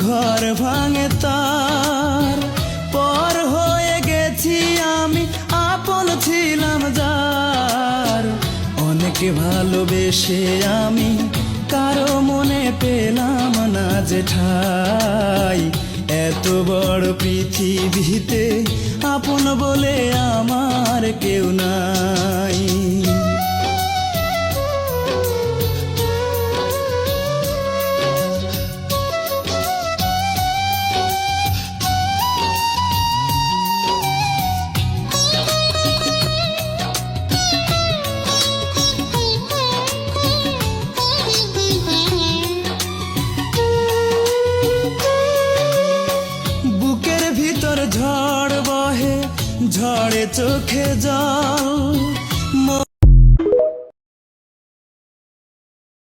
ঘর ভাঙে তার পর হয়ে গেছি আমি, আপন ছিলাম যার। অনেক ভালোবেসে আমি কারো মনে পেলাম না যে ঠাই। এত বড় পৃথিবীতে আপন বলে আমার কেউ নাই। বুকের ভিতর ঝড় বহে, ঝড়ে চোখে জল,